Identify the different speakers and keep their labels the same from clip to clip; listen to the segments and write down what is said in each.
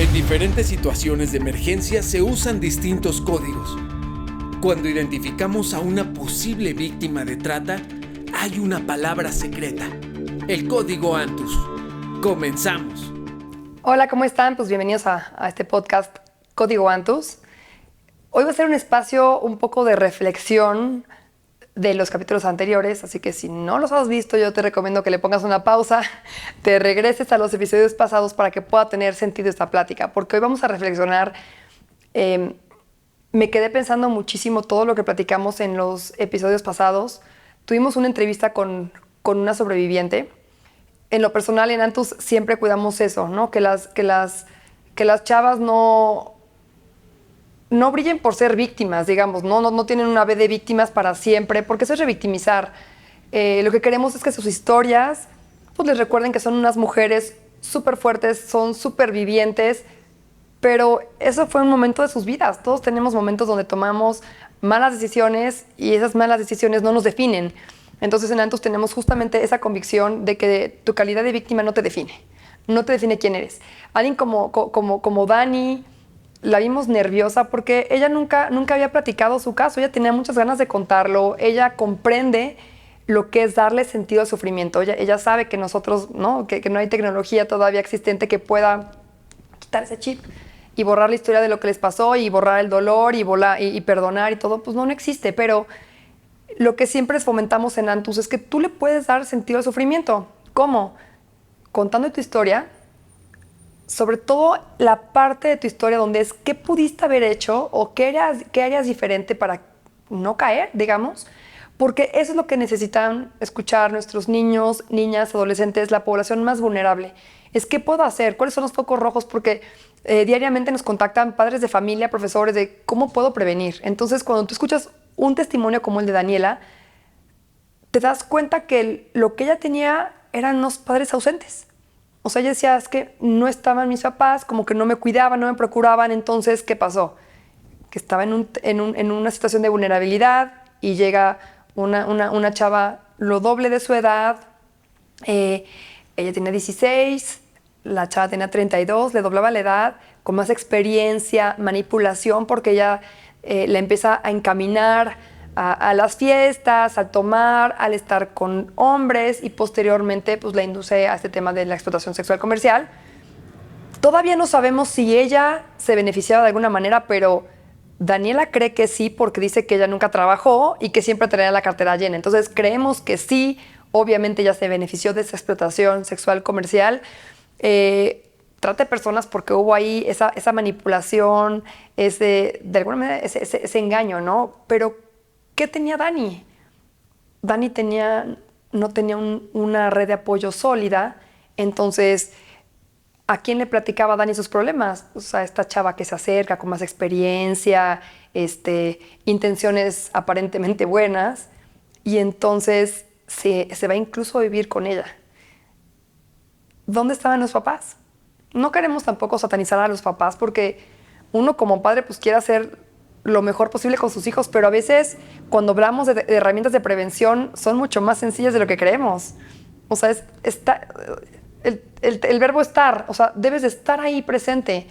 Speaker 1: En diferentes situaciones de emergencia se usan distintos códigos. Cuando identificamos a una posible víctima de trata, hay una palabra secreta: el código Antus. Comenzamos.
Speaker 2: Hola, ¿cómo están? Pues bienvenidos a este podcast Código Antus. Hoy va a ser un espacio un poco de reflexión de los capítulos anteriores, así que si no los has visto, yo te recomiendo que le pongas una pausa, te regreses a los episodios pasados para que pueda tener sentido esta plática, porque hoy vamos a reflexionar. Me quedé pensando muchísimo todo lo que platicamos en los episodios pasados. Tuvimos una entrevista con una sobreviviente. En lo personal, en Antus siempre cuidamos eso, ¿no? Que las chavas no brillen por ser víctimas, digamos, no tienen una vez de víctimas para siempre, porque eso es revictimizar. Lo que queremos es que sus historias pues les recuerden que son unas mujeres súper fuertes, son súper vivientes, pero eso fue un momento de sus vidas. Todos tenemos momentos donde tomamos malas decisiones y esas malas decisiones no nos definen. Entonces en Antus tenemos justamente esa convicción de que tu calidad de víctima no te define quién eres. Alguien como Dani, la vimos nerviosa porque ella nunca había platicado su caso, ella tenía muchas ganas de contarlo, ella comprende lo que es darle sentido al sufrimiento, ella sabe que nosotros, ¿no? Que no hay tecnología todavía existente que pueda quitar ese chip y borrar la historia de lo que les pasó y borrar el dolor y perdonar y todo, pues no existe, pero lo que siempre fomentamos en Antus es que tú le puedes dar sentido al sufrimiento. ¿Cómo? Contando tu historia, sobre todo la parte de tu historia donde es qué pudiste haber hecho o qué harías diferente para no caer, digamos, porque eso es lo que necesitan escuchar nuestros niños, niñas, adolescentes, la población más vulnerable. Es qué puedo hacer, cuáles son los focos rojos, porque diariamente nos contactan padres de familia, profesores, de cómo puedo prevenir. Entonces, cuando tú escuchas un testimonio como el de Daniela, te das cuenta que lo que ella tenía eran unos padres ausentes. O sea, ella decía, es que no estaban mis papás, como que no me cuidaban, no me procuraban. Entonces, ¿qué pasó? Que estaba en una situación de vulnerabilidad y llega una chava lo doble de su edad. Ella tenía 16, la chava tenía 32, le doblaba la edad, con más experiencia, manipulación, porque ella la empieza a encaminar a las fiestas, al tomar, al estar con hombres y posteriormente pues la induce a este tema de la explotación sexual comercial. Todavía no sabemos si ella se beneficiaba de alguna manera, pero Daniela cree que sí porque dice que ella nunca trabajó y que siempre tenía la cartera llena. Entonces creemos que sí, obviamente ella se benefició de esa explotación sexual comercial. Trata de personas porque hubo ahí esa manipulación, de alguna manera ese engaño, ¿no? Pero ¿qué tenía Dani? Dani no tenía una red de apoyo sólida, entonces ¿a quién le platicaba Dani sus problemas? O sea, esta chava que se acerca con más experiencia, intenciones aparentemente buenas, y entonces se va incluso a vivir con ella. ¿Dónde estaban los papás? No queremos tampoco satanizar a los papás porque uno como padre pues quiere hacer lo mejor posible con sus hijos, pero a veces cuando hablamos de herramientas de prevención son mucho más sencillas de lo que creemos. O sea, el verbo estar, o sea, debes de estar ahí presente.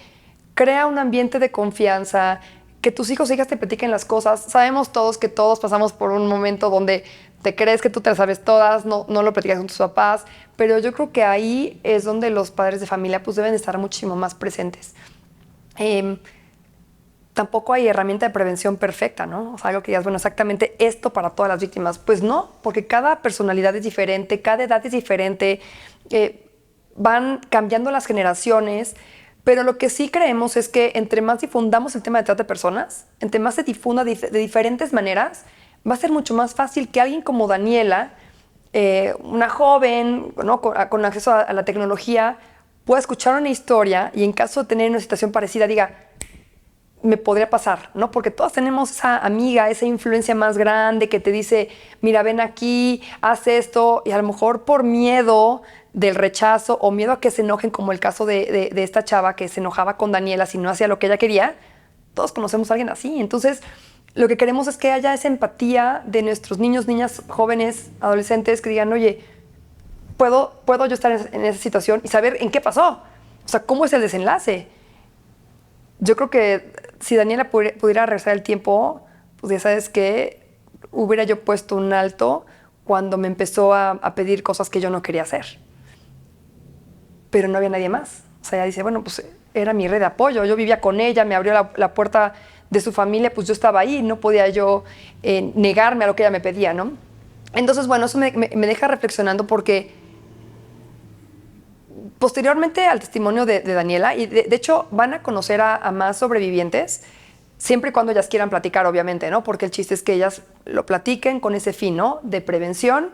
Speaker 2: Crea un ambiente de confianza, que tus hijos e hijas te platiquen las cosas. Sabemos todos que todos pasamos por un momento donde te crees que tú te las sabes todas, no lo platicas con tus papás, pero yo creo que ahí es donde los padres de familia pues deben estar muchísimo más presentes. Tampoco hay herramienta de prevención perfecta, ¿no? O sea, algo que digas, bueno, exactamente esto para todas las víctimas. Pues no, porque cada personalidad es diferente, cada edad es diferente, van cambiando las generaciones, pero lo que sí creemos es que entre más difundamos el tema de trata de personas, entre más se difunda de diferentes maneras, va a ser mucho más fácil que alguien como Daniela, una joven, ¿no? con acceso a la tecnología, pueda escuchar una historia y en caso de tener una situación parecida diga, me podría pasar, ¿no? Porque todas tenemos esa amiga, esa influencia más grande que te dice, mira, ven aquí, haz esto, y a lo mejor por miedo del rechazo o miedo a que se enojen, como el caso de esta chava que se enojaba con Daniela si no hacía lo que ella quería, todos conocemos a alguien así. Entonces, lo que queremos es que haya esa empatía de nuestros niños, niñas, jóvenes, adolescentes que digan, oye, ¿puedo yo estar en esa situación y saber en qué pasó? O sea, ¿cómo es el desenlace? yo creo que si Daniela pudiera regresar el tiempo, pues ya sabes que hubiera yo puesto un alto cuando me empezó a pedir cosas que yo no quería hacer. Pero no había nadie más. O sea, ella dice, bueno, pues era mi red de apoyo. Yo vivía con ella, me abrió la puerta de su familia, pues yo estaba ahí, no podía yo negarme a lo que ella me pedía, ¿no? Entonces, bueno, eso me deja reflexionando porque posteriormente al testimonio de Daniela, y de hecho van a conocer a más sobrevivientes, siempre y cuando ellas quieran platicar, obviamente, ¿no? Porque el chiste es que ellas lo platiquen con ese fin, ¿no? De prevención,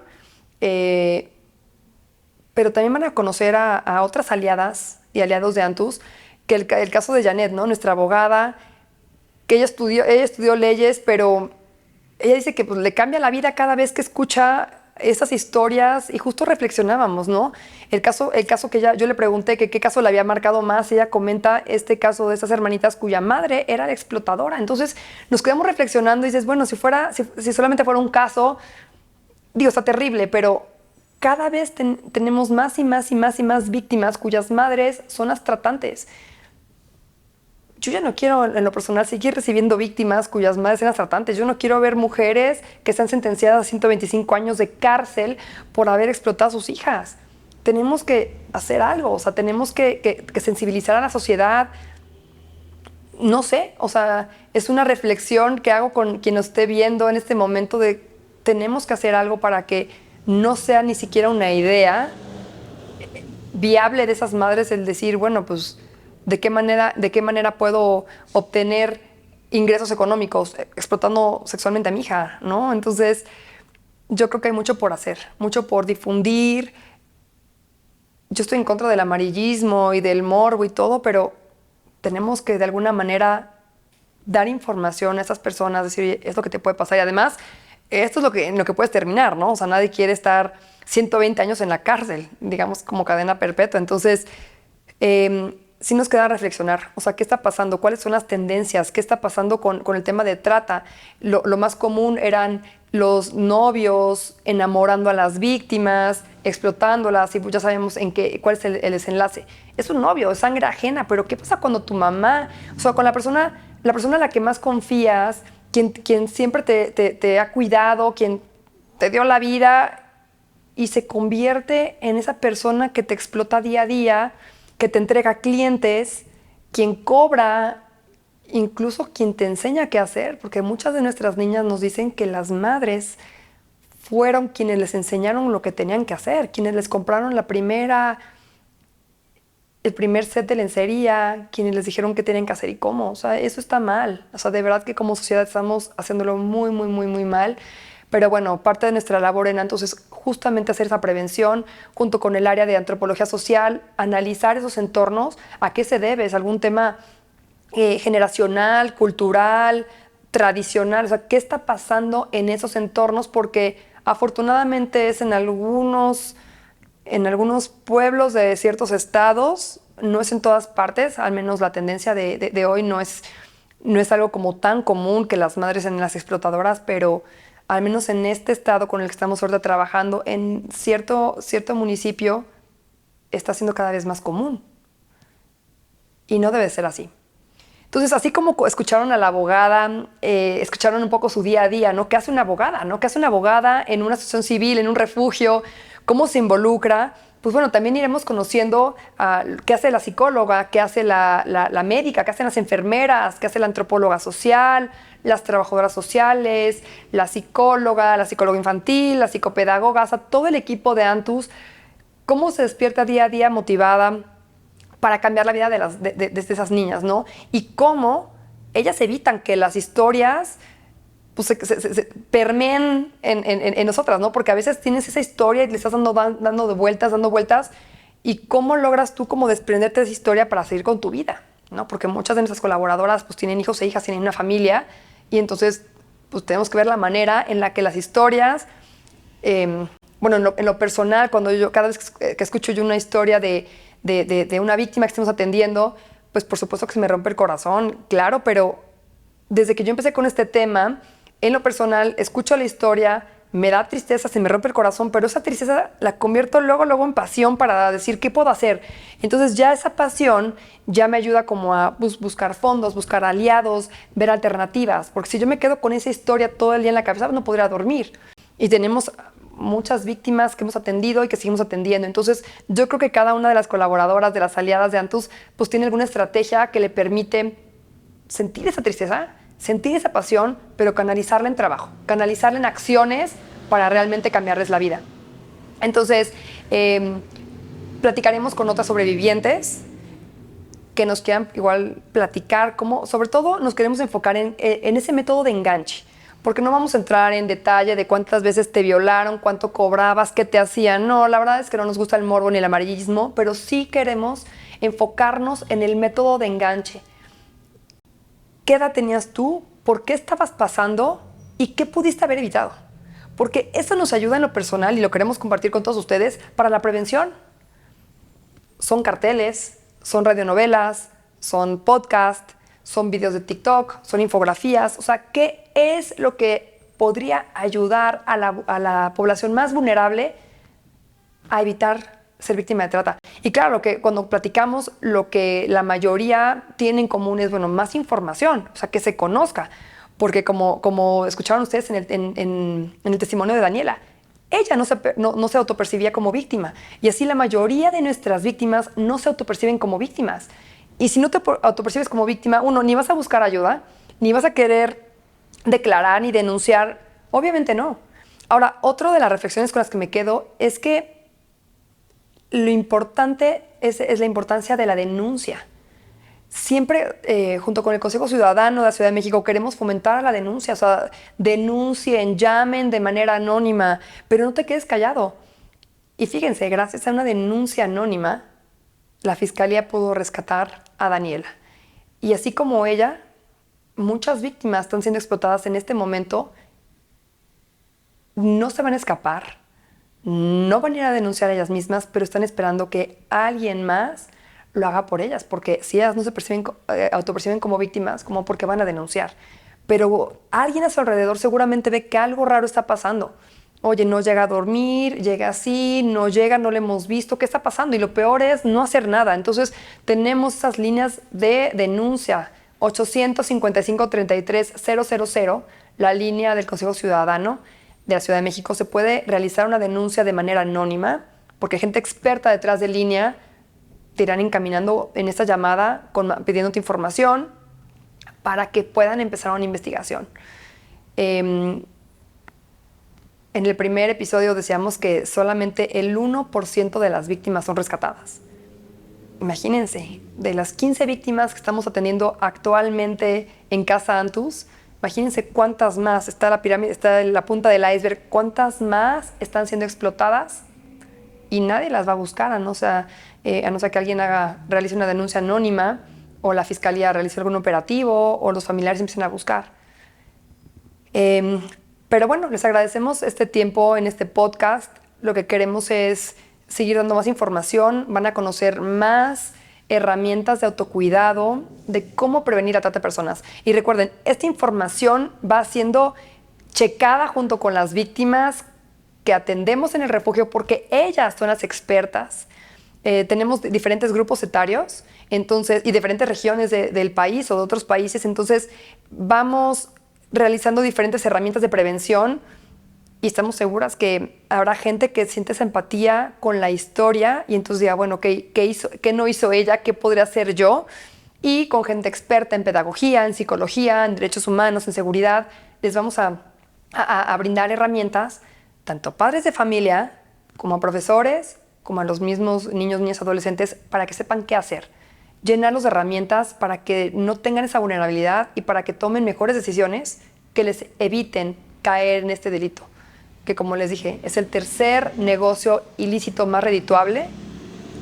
Speaker 2: pero también van a conocer a otras aliadas y aliados de Antus, que el caso de Janet, ¿no? Nuestra abogada, que ella estudió leyes, pero ella dice que pues, le cambia la vida cada vez que escucha esas historias y justo reflexionábamos, ¿no? El caso que yo le pregunté que qué caso le había marcado más, ella comenta este caso de estas hermanitas cuya madre era la explotadora. Entonces nos quedamos reflexionando y dices, bueno, si solamente fuera un caso, digo, está terrible, pero cada vez tenemos más y más y más y más víctimas cuyas madres son las tratantes. Yo ya no quiero, en lo personal, seguir recibiendo víctimas cuyas madres sean tratantes. Yo no quiero ver mujeres que sean sentenciadas a 125 años de cárcel por haber explotado a sus hijas. Tenemos que hacer algo, o sea, tenemos que sensibilizar a la sociedad. No sé, o sea, es una reflexión que hago con quien nos esté viendo en este momento de tenemos que hacer algo para que no sea ni siquiera una idea viable de esas madres el decir, bueno, pues ¿de qué manera puedo obtener ingresos económicos explotando sexualmente a mi hija, ¿no? Entonces, yo creo que hay mucho por hacer, mucho por difundir. Yo estoy en contra del amarillismo y del morbo y todo, pero tenemos que de alguna manera dar información a esas personas, decir, oye, es lo que te puede pasar. Y además, esto es en lo que puedes terminar, ¿no? O sea, nadie quiere estar 120 años en la cárcel, digamos, como cadena perpetua. Entonces, sí nos queda reflexionar, o sea, ¿qué está pasando? ¿Cuáles son las tendencias? ¿Qué está pasando con el tema de trata? Lo más común eran los novios enamorando a las víctimas, explotándolas, y pues ya sabemos cuál es el desenlace. Es un novio, es sangre ajena, pero ¿qué pasa cuando tu mamá, o sea, con la persona a la que más confías, quien siempre te ha cuidado, quien te dio la vida, y se convierte en esa persona que te explota día a día, que te entrega clientes, quien cobra, incluso quien te enseña qué hacer, porque muchas de nuestras niñas nos dicen que las madres fueron quienes les enseñaron lo que tenían que hacer, quienes les compraron el primer set de lencería, quienes les dijeron qué tenían que hacer y cómo. O sea, eso está mal. O sea, de verdad que como sociedad estamos haciéndolo muy, muy, muy, muy mal. Pero bueno, parte de nuestra labor en Antus es justamente hacer esa prevención junto con el área de antropología social, analizar esos entornos, a qué se debe, es algún tema generacional, cultural, tradicional, o sea, qué está pasando en esos entornos, porque afortunadamente es en algunos pueblos de ciertos estados, no es en todas partes, al menos la tendencia de hoy no es algo como tan común que las madres sean las explotadoras, pero al menos en este estado con el que estamos ahorita trabajando, en cierto municipio, está siendo cada vez más común. Y no debe ser así. Entonces, así como escucharon a la abogada, escucharon un poco su día a día, ¿no? ¿Qué hace una abogada, no? ¿Qué hace una abogada en una asociación civil, en un refugio? ¿Cómo se involucra? Pues bueno, también iremos conociendo qué hace la psicóloga, qué hace la médica, qué hacen las enfermeras, qué hace la antropóloga social, las trabajadoras sociales, la psicóloga infantil, la psicopedagoga, o sea, todo el equipo de Antus, cómo se despierta día a día motivada para cambiar la vida de esas niñas, ¿no? Y cómo ellas evitan que las historias pues, se permeen en nosotras, ¿no? Porque a veces tienes esa historia y le estás dando vueltas, y cómo logras tú como desprenderte de esa historia para seguir con tu vida, ¿no? Porque muchas de nuestras colaboradoras pues tienen hijos e hijas, tienen una familia, y entonces pues tenemos que ver la manera en la que las historias, bueno, en lo personal, cada vez que escucho yo una historia de una víctima que estemos atendiendo, pues por supuesto que se me rompe el corazón, claro, pero desde que yo empecé con este tema, en lo personal, escucho la historia, me da tristeza, se me rompe el corazón, pero esa tristeza la convierto luego en pasión para decir qué puedo hacer. Entonces ya esa pasión ya me ayuda como a buscar fondos, buscar aliados, ver alternativas, porque si yo me quedo con esa historia todo el día en la cabeza, no podría dormir. Y tenemos muchas víctimas que hemos atendido y que seguimos atendiendo. Entonces yo creo que cada una de las colaboradoras, de las aliadas de Antus, pues tiene alguna estrategia que le permite sentir esa tristeza, sentir esa pasión, pero canalizarla en trabajo, canalizarla en acciones para realmente cambiarles la vida. Entonces, platicaremos con otras sobrevivientes que nos quieran igual platicar cómo, sobre todo nos queremos enfocar en ese método de enganche, porque no vamos a entrar en detalle de cuántas veces te violaron, cuánto cobrabas, qué te hacían. No, la verdad es que no nos gusta el morbo ni el amarillismo, pero sí queremos enfocarnos en el método de enganche. ¿Qué edad tenías tú? ¿Por qué estabas pasando? ¿Y qué pudiste haber evitado? Porque eso nos ayuda en lo personal y lo queremos compartir con todos ustedes para la prevención. Son carteles, son radionovelas, son podcasts, son videos de TikTok, son infografías. O sea, ¿qué es lo que podría ayudar a la población más vulnerable a evitar ser víctima de trata? Y claro, que cuando platicamos, lo que la mayoría tiene en común es, bueno, más información, o sea, que se conozca. Porque como escucharon ustedes en el testimonio de Daniela, ella no se autopercibía como víctima. Y así la mayoría de nuestras víctimas no se autoperciben como víctimas. Y si no te autopercibes como víctima, uno, ni vas a buscar ayuda, ni vas a querer declarar ni denunciar. Obviamente no. Ahora, otra de las reflexiones con las que me quedo es que lo importante es la importancia de la denuncia. Siempre, junto con el Consejo Ciudadano de la Ciudad de México, queremos fomentar la denuncia. O sea, denuncien, llamen de manera anónima, pero no te quedes callado. Y fíjense, gracias a una denuncia anónima, la Fiscalía pudo rescatar a Daniela. Y así como ella, muchas víctimas están siendo explotadas en este momento. No se van a escapar, no van a ir a denunciar a ellas mismas, pero están esperando que alguien más lo haga por ellas, porque si ellas no se autoperciben como víctimas, como porque van a denunciar. Pero alguien a su alrededor seguramente ve que algo raro está pasando. Oye, no llega a dormir, llega así, no llega, no le hemos visto, ¿qué está pasando? Y lo peor es no hacer nada. Entonces tenemos esas líneas de denuncia, 855-33-000, la línea del Consejo Ciudadano de la Ciudad de México. Se puede realizar una denuncia de manera anónima, porque gente experta detrás de línea te irán encaminando en esta llamada pidiéndote información para que puedan empezar una investigación. En el primer episodio decíamos que solamente el 1% de las víctimas son rescatadas. Imagínense, de las 15 víctimas que estamos atendiendo actualmente en Casa Antus, imagínense cuántas más, está la pirámide, está en la punta del iceberg, cuántas más están siendo explotadas y nadie las va a buscar, a no ser que alguien realice una denuncia anónima o la Fiscalía realice algún operativo o los familiares empiecen a buscar. Pero bueno, les agradecemos este tiempo en este podcast. Lo que queremos es seguir dando más información, van a conocer más herramientas de autocuidado, de cómo prevenir la trata de personas. Y recuerden, esta información va siendo checada junto con las víctimas que atendemos en el refugio porque ellas son las expertas. Tenemos diferentes grupos etarios entonces, y diferentes regiones del país o de otros países, entonces vamos realizando diferentes herramientas de prevención y estamos seguras que habrá gente que siente esa empatía con la historia y entonces diga, bueno, ¿qué no hizo ella? ¿Qué podría hacer yo? Y con gente experta en pedagogía, en psicología, en derechos humanos, en seguridad, les vamos a brindar herramientas, tanto a padres de familia, como a profesores, como a los mismos niños, niñas, adolescentes, para que sepan qué hacer. Llenarlos de herramientas para que no tengan esa vulnerabilidad y para que tomen mejores decisiones que les eviten caer en este delito, que como les dije, es el tercer negocio ilícito más redituable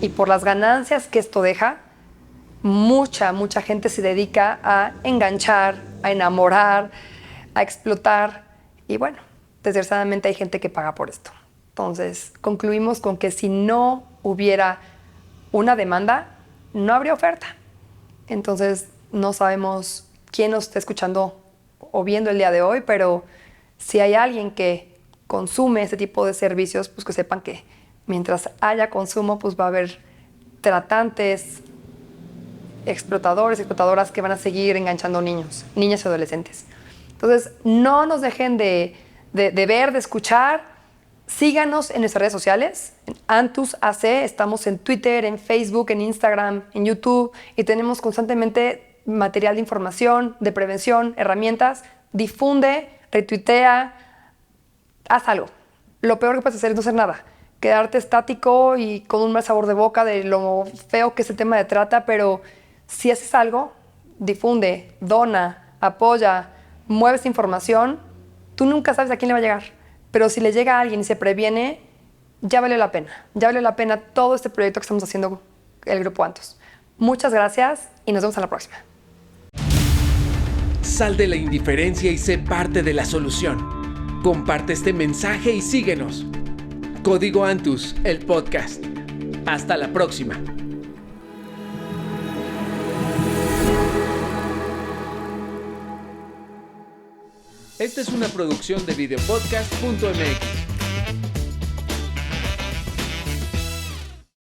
Speaker 2: y por las ganancias que esto deja, mucha gente se dedica a enganchar, a enamorar, a explotar y bueno, desgraciadamente hay gente que paga por esto. Entonces, concluimos con que si no hubiera una demanda, no habría oferta. Entonces, no sabemos quién nos está escuchando o viendo el día de hoy, pero si hay alguien que consume este tipo de servicios, pues que sepan que mientras haya consumo, pues va a haber tratantes, explotadores, explotadoras que van a seguir enganchando niños, niñas y adolescentes. Entonces, no nos dejen de ver, de escuchar. Síganos en nuestras redes sociales, en Antus AC, estamos en Twitter, en Facebook, en Instagram, en YouTube, y tenemos constantemente material de información, de prevención, herramientas. Difunde, retuitea, haz algo. Lo peor que puedes hacer es no hacer nada, quedarte estático y con un mal sabor de boca de lo feo que es el tema de trata, pero si haces algo, difunde, dona, apoya, mueve esta información, tú nunca sabes a quién le va a llegar. Pero si le llega a alguien y se previene, ya vale la pena. Ya vale la pena todo este proyecto que estamos haciendo el Grupo Antus. Muchas gracias y nos vemos a la próxima.
Speaker 1: Sal de la indiferencia y sé parte de la solución. Comparte este mensaje y síguenos. Código Antus, el podcast. Hasta la próxima. Esta es una producción de videopodcast.mx.